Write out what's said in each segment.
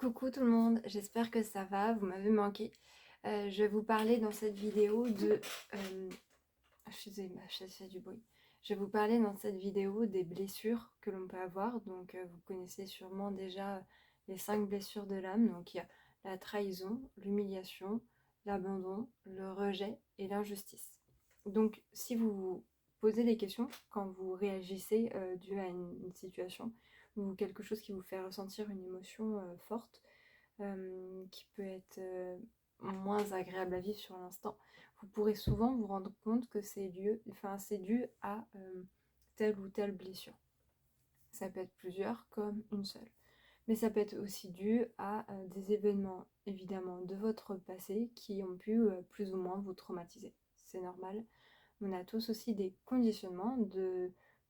Coucou tout le monde, j'espère que ça va, vous m'avez manqué. Je vais vous parler dans cette vidéo de... je suis désolée, ma chaise fait du bruit. Je vais vous parler dans cette vidéo des blessures que l'on peut avoir. Donc vous connaissez sûrement déjà les 5 blessures de l'âme. Donc il y a la trahison, l'humiliation, l'abandon, le rejet et l'injustice. Donc si vous vous posez des questions quand vous réagissez dû à une situation ou quelque chose qui vous fait ressentir une émotion forte, qui peut être moins agréable à vivre sur l'instant, vous pourrez souvent vous rendre compte que c'est dû à telle ou telle blessure. Ça peut être plusieurs comme une seule. Mais ça peut être aussi dû à des événements, évidemment, de votre passé qui ont pu plus ou moins vous traumatiser. C'est normal. On a tous aussi des conditionnements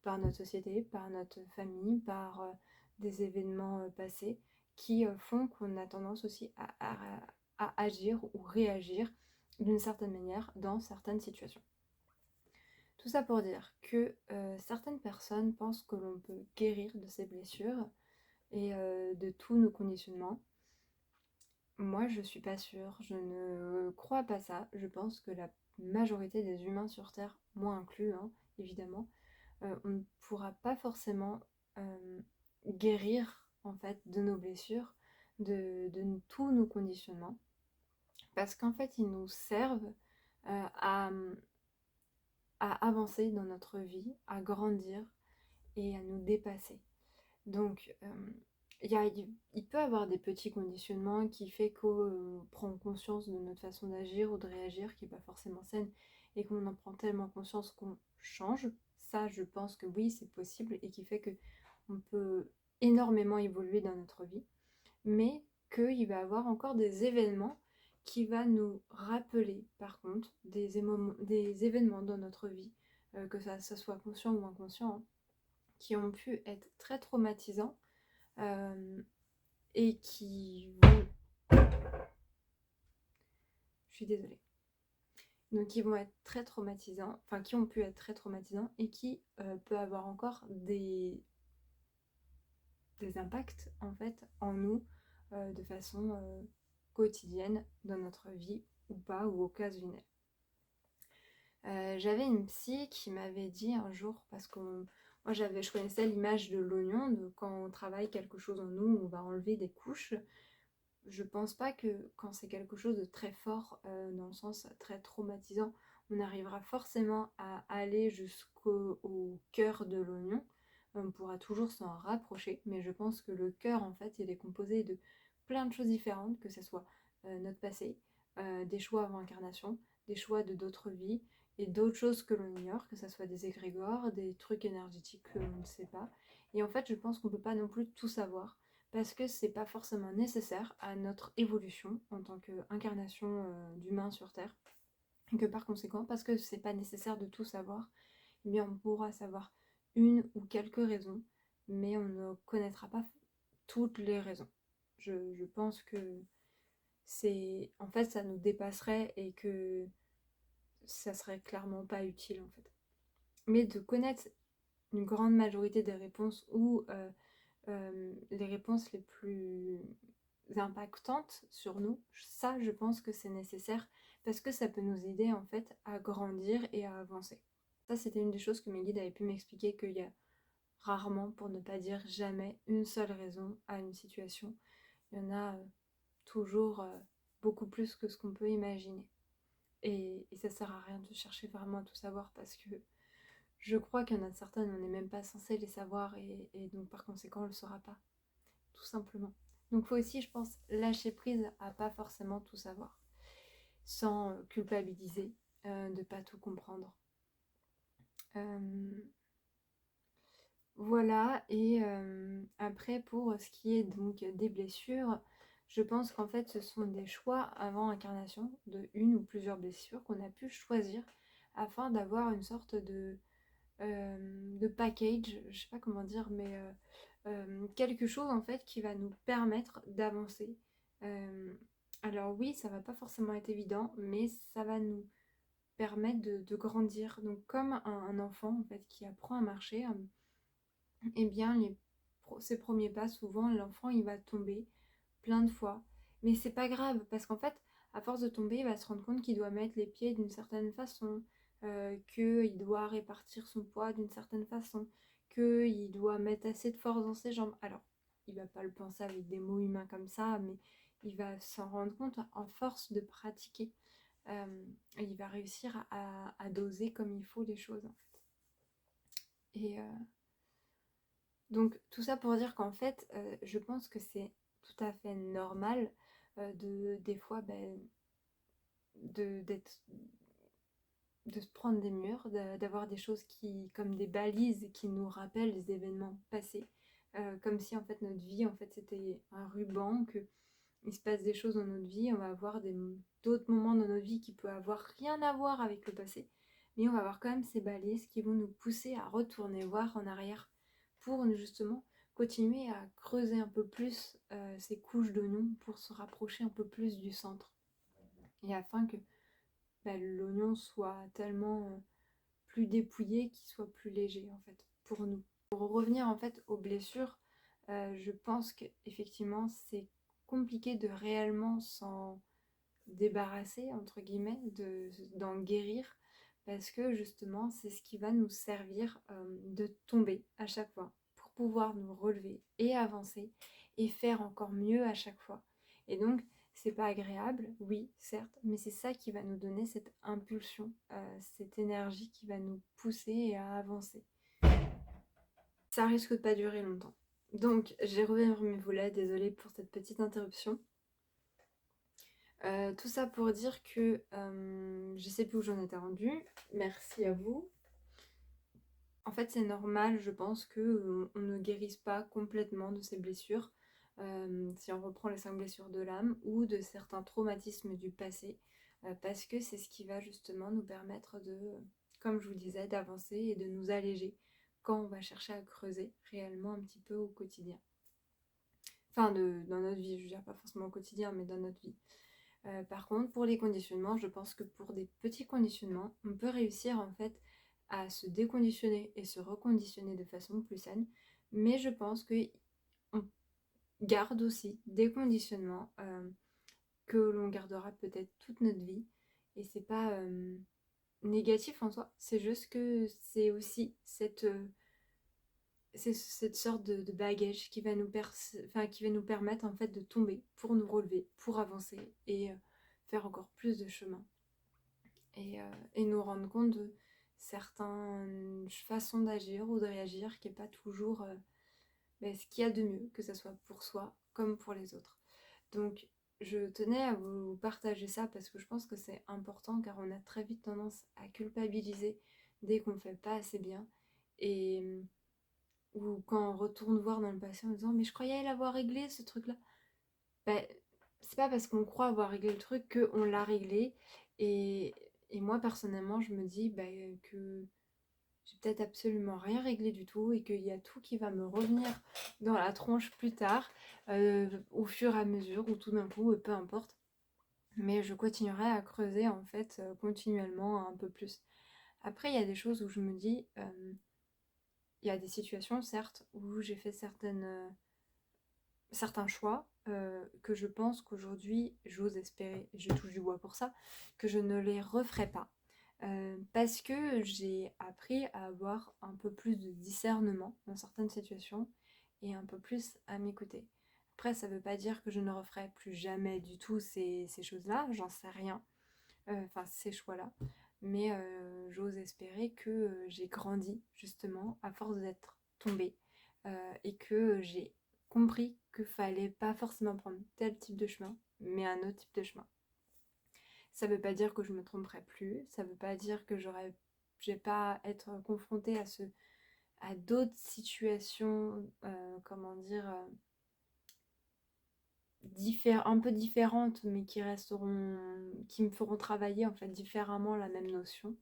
par notre société, par notre famille, par des événements passés qui font qu'on a tendance aussi à agir ou réagir d'une certaine manière dans certaines situations. Tout ça pour dire que certaines personnes pensent que l'on peut guérir de ces blessures et de tous nos conditionnements. Moi, je suis pas sûre, je ne crois pas ça. Je pense que la majorité des humains sur Terre, moi inclus, hein, évidemment, on ne pourra pas forcément guérir en fait de nos blessures, de tous nos conditionnements, parce qu'en fait, ils nous servent à, à avancer dans notre vie, à grandir et à nous dépasser. Donc, il peut y avoir des petits conditionnements qui fait qu'on prend conscience de notre façon d'agir ou de réagir qui n'est pas forcément saine et qu'on en prend tellement conscience qu'on change. Ça, je pense que oui, c'est possible et qui fait qu'on peut énormément évoluer dans notre vie. Mais qu'il va y avoir encore des événements qui va nous rappeler, par contre, des événements dans notre vie, que ça soit conscient ou inconscient, hein, qui ont pu être très traumatisants et qui vont... Je suis désolée. Donc qui vont être très traumatisants, enfin qui ont pu être très traumatisants et qui peut avoir encore des impacts en fait en nous de façon quotidienne dans notre vie ou pas, ou occasionnelle. J'avais une psy qui m'avait dit un jour, parce que moi je connaissais l'image de l'oignon, de quand on travaille quelque chose en nous, on va enlever des couches. Je pense pas que quand c'est quelque chose de très fort, dans le sens très traumatisant, on arrivera forcément à aller jusqu'au cœur de l'oignon. On pourra toujours s'en rapprocher, mais je pense que le cœur, en fait, il est composé de plein de choses différentes, que ce soit notre passé, des choix avant incarnation, des choix de d'autres vies, et d'autres choses que l'on ignore, que ce soit des égrégores, des trucs énergétiques que l'on ne sait pas. Et en fait, je pense qu'on ne peut pas non plus tout savoir parce que c'est pas forcément nécessaire à notre évolution en tant qu'incarnation d'humain sur Terre, et que par conséquent, parce que c'est pas nécessaire de tout savoir, eh bien on pourra savoir une ou quelques raisons, mais on ne connaîtra pas toutes les raisons. Je pense que c'est en fait ça nous dépasserait et que ça serait clairement pas utile en fait. Mais de connaître une grande majorité des réponses ou les réponses les plus impactantes sur nous, ça je pense que c'est nécessaire parce que ça peut nous aider en fait à grandir et à avancer. Ça c'était une des choses que mes guides avaient pu m'expliquer, qu'il y a rarement, pour ne pas dire jamais, une seule raison à une situation. Il y en a toujours beaucoup plus que ce qu'on peut imaginer. Et ça sert à rien de chercher vraiment à tout savoir parce que je crois qu'il y en a certaines, on n'est même pas censé les savoir et donc par conséquent on ne le saura pas, tout simplement. Donc il faut aussi, je pense, lâcher prise à pas forcément tout savoir, sans culpabiliser de ne pas tout comprendre. Voilà, et après pour ce qui est donc des blessures, je pense qu'en fait ce sont des choix avant incarnation de une ou plusieurs blessures qu'on a pu choisir afin d'avoir une sorte de package, je sais pas comment dire, mais quelque chose en fait qui va nous permettre d'avancer. Euh, alors oui, ça va pas forcément être évident, mais ça va nous permettre de grandir. Donc comme un enfant en fait qui apprend à marcher, eh bien ses premiers pas, souvent l'enfant il va tomber, plein de fois. Mais c'est pas grave, parce qu'en fait, à force de tomber, il va se rendre compte qu'il doit mettre les pieds d'une certaine façon, qu'il doit répartir son poids d'une certaine façon, qu'il doit mettre assez de force dans ses jambes. Alors, il va pas le penser avec des mots humains comme ça, mais il va s'en rendre compte en force de pratiquer. Et il va réussir à doser comme il faut les choses, en fait. Et donc tout ça pour dire qu'en fait, je pense que c'est tout à fait normal des fois d'être de se prendre des murs, d'avoir des choses qui comme des balises qui nous rappellent des événements passés, comme si en fait notre vie en fait c'était un ruban, que il se passe des choses dans notre vie, on va avoir d'autres moments dans notre vie qui peuvent avoir rien à voir avec le passé, mais on va avoir quand même ces balises qui vont nous pousser à retourner voir en arrière pour justement continuer à creuser un peu plus ces couches d'oignons pour se rapprocher un peu plus du centre. Et afin que l'oignon soit tellement plus dépouillé, qu'il soit plus léger en fait pour nous. Pour revenir en fait aux blessures, je pense qu'effectivement c'est compliqué de réellement s'en débarrasser entre guillemets, d'en guérir, parce que justement c'est ce qui va nous servir de tomber à chaque fois pour pouvoir nous relever et avancer et faire encore mieux à chaque fois. Et donc c'est pas agréable, oui, certes, mais c'est ça qui va nous donner cette impulsion, cette énergie qui va nous pousser à avancer. Ça risque de pas durer longtemps. Donc, j'ai remis mes volets, désolée pour cette petite interruption. Tout ça pour dire que je sais plus où j'en étais rendue. Merci à vous. En fait, c'est normal, je pense, qu'on ne guérisse pas complètement de ces blessures. Si on reprend les 5 blessures de l'âme ou de certains traumatismes du passé, parce que c'est ce qui va justement nous permettre de, comme je vous disais, d'avancer et de nous alléger quand on va chercher à creuser réellement un petit peu au quotidien. Enfin, dans notre vie, je veux dire pas forcément au quotidien, mais dans notre vie. Par contre, pour les conditionnements, je pense que pour des petits conditionnements, on peut réussir en fait à se déconditionner et se reconditionner de façon plus saine. Mais je pense qu'on garde aussi des conditionnements que l'on gardera peut-être toute notre vie. Et c'est pas négatif en soi, c'est juste que c'est aussi cette sorte de bagage qui va qui va nous permettre en fait de tomber pour nous relever, pour avancer et faire encore plus de chemin. Et nous rendre compte de certaines façons d'agir ou de réagir qui n'est pas toujours ce qu'il y a de mieux, que ce soit pour soi comme pour les autres. Donc je tenais à vous partager ça parce que je pense que c'est important, car on a très vite tendance à culpabiliser dès qu'on ne fait pas assez bien. Et ou quand on retourne voir dans le passé en disant mais je croyais l'avoir réglé ce truc là, ben, c'est pas parce qu'on croit avoir réglé le truc qu'on l'a réglé. Et moi personnellement je me dis que j'ai peut-être absolument rien réglé du tout et qu'il y a tout qui va me revenir dans la tronche plus tard, au fur et à mesure, ou tout d'un coup, peu importe. Mais je continuerai à creuser en fait continuellement un peu plus. Après il y a des choses où je me dis il y a des situations certes où j'ai fait certains choix que je pense qu'aujourd'hui, j'ose espérer, et je touche du bois pour ça, que je ne les referai pas. Parce que j'ai appris à avoir un peu plus de discernement dans certaines situations et un peu plus à m'écouter. Après, ça ne veut pas dire que je ne referai plus jamais du tout ces choses-là, j'en sais rien, enfin ces choix-là. Mais j'ose espérer que j'ai grandi justement à force d'être tombée et que j'ai compris qu'il fallait pas forcément prendre tel type de chemin, mais un autre type de chemin. Ça veut pas dire que je me tromperai plus, ça veut pas dire que je vais pas être confrontée à d'autres situations, comment dire, un peu différentes, mais qui me feront travailler en fait différemment la même notion.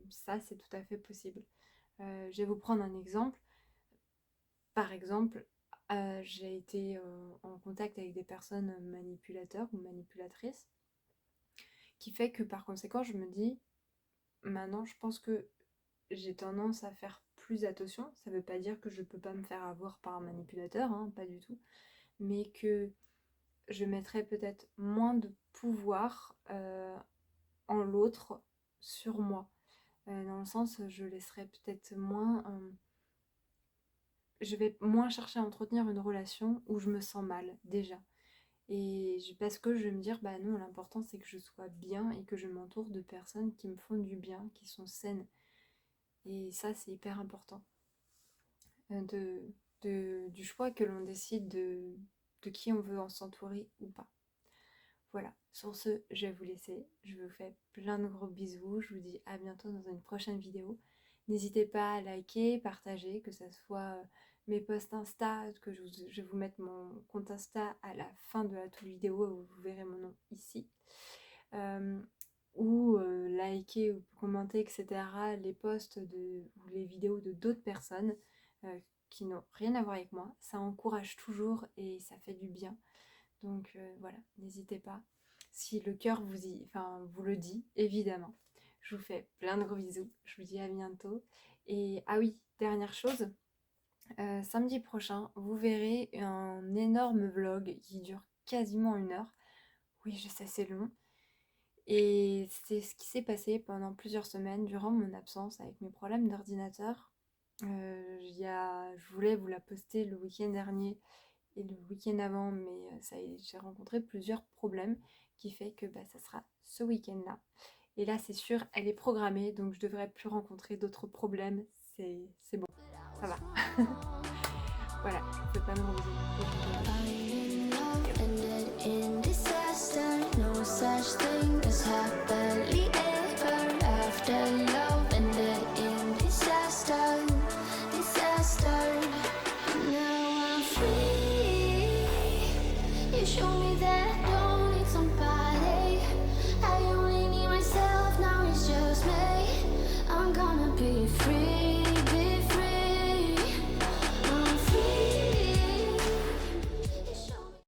Ça, c'est tout à fait possible. Je vais vous prendre un exemple. Par exemple, j'ai été en contact avec des personnes manipulateurs ou manipulatrices, qui fait que par conséquent, je me dis, maintenant, je pense que j'ai tendance à faire plus attention. Ça ne veut pas dire que je ne peux pas me faire avoir par un manipulateur, hein, pas du tout. mais que je mettrai peut-être moins de pouvoir en l'autre sur moi. Dans le sens, je laisserai peut-être moins... je vais moins chercher à entretenir une relation où je me sens mal, déjà. Parce que je vais me dire, bah non, l'important c'est que je sois bien et que je m'entoure de personnes qui me font du bien, qui sont saines. Et ça, c'est hyper important. Du choix que l'on décide de qui on veut en s'entourer ou pas. Voilà, sur ce, je vais vous laisser. Je vous fais plein de gros bisous. Je vous dis à bientôt dans une prochaine vidéo. N'hésitez pas à liker, partager, que ce soit mes posts Insta, que je vais vous mettre mon compte Insta à la fin de toute vidéo, où vous verrez mon nom ici. Ou liker ou commenter, etc. les posts ou les vidéos de d'autres personnes qui n'ont rien à voir avec moi. Ça encourage toujours et ça fait du bien. Donc voilà, n'hésitez pas. Si le cœur vous le dit, évidemment. Je vous fais plein de gros bisous. Je vous dis à bientôt. Et ah oui, dernière chose. Samedi prochain, vous verrez un énorme vlog qui dure quasiment 1 heure. Oui, je sais, c'est long. Et c'est ce qui s'est passé pendant plusieurs semaines durant mon absence avec mes problèmes d'ordinateur. Je voulais vous la poster le week-end dernier et le week-end avant, mais j'ai rencontré plusieurs problèmes qui fait que ça sera ce week-end-là. Et là, c'est sûr, elle est programmée, donc je devrais plus rencontrer d'autres problèmes. C'est bon, ça va. Voilà, je vous fais pas de gros bisous. Show me that don't